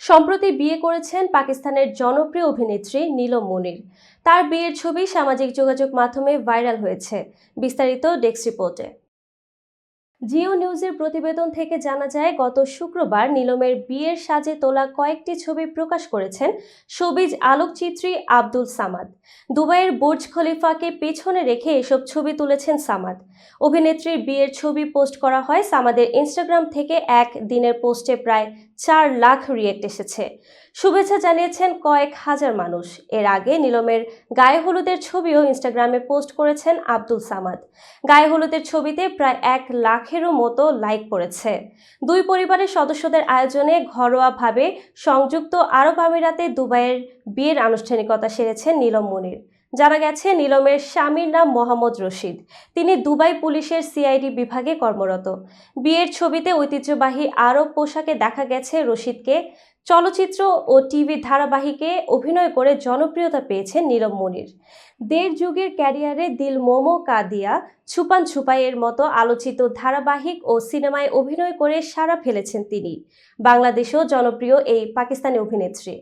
সম্প্রতি বিয়ে করেছেন পাকিস্তানের জনপ্রিয় অভিনেত্রী নীলম মুনীর। তার বিয়ের ছবি সামাজিক যোগাযোগ মাধ্যমে ভাইরাল হয়েছে। বিস্তারিত ডেস্ক রিপোর্টে। জিও নিউজের প্রতিবেদন থেকে জানা যায়, গত শুক্রবার নীলমের বিয়ের সাজে তোলা কয়েকটি ছবি প্রকাশ করেছেন শোবিজ আলোকচিত্রী আব্দুল সামাদ। দুবাইয়ের বুর্জ খলিফাকে পেছনে রেখে এসব ছবি তুলেছেন সামাদ। অভিনেত্রীর বিয়ের ছবি পোস্ট করা হয় সামাদের ইনস্টাগ্রাম থেকে। এক দিনের পোস্টে প্রায় 4 লাখ রিয়েক্ট এসেছে। শুভেচ্ছা জানিয়েছেন কয়েক হাজার মানুষ। এর আগে নীলমের গায়ে হলুদের ছবিও ইনস্টাগ্রামে পোস্ট করেছেন আব্দুল সামাদ। গায়ে হলুদের ছবিতে প্রায় 1 লাখেরও মতো লাইক পড়েছে। দুই পরিবারের সদস্যদের আয়োজনে ঘরোয়াভাবে সংযুক্ত আরব আমিরাতে দুবাইয়ের বিয়ের আনুষ্ঠানিকতা সেরেছেন নীলম মুনীর। জানা গেছে, নীলমের স্বামীর নাম মোহাম্মদ রশিদ। তিনি দুবাই পুলিশের সিআইডি বিভাগে কর্মরত। বিয়ের ছবিতে ঐতিহ্যবাহী আরব পোশাকে দেখা গেছে রশিদকে। চলচ্চিত্র ও টিভি ধারাবাহিকে অভিনয় করে জনপ্রিয়তা পেয়েছেন নীলম মুনীর। দেড় যুগের ক্যারিয়ারে দিল মোমো কা দিয়া, ছুপান ছুপাইয়ের মতো আলোচিত ধারাবাহিক ও সিনেমায় অভিনয় করে সাড়া ফেলেছেন তিনি। বাংলাদেশেও জনপ্রিয় এই পাকিস্তানি অভিনেত্রী।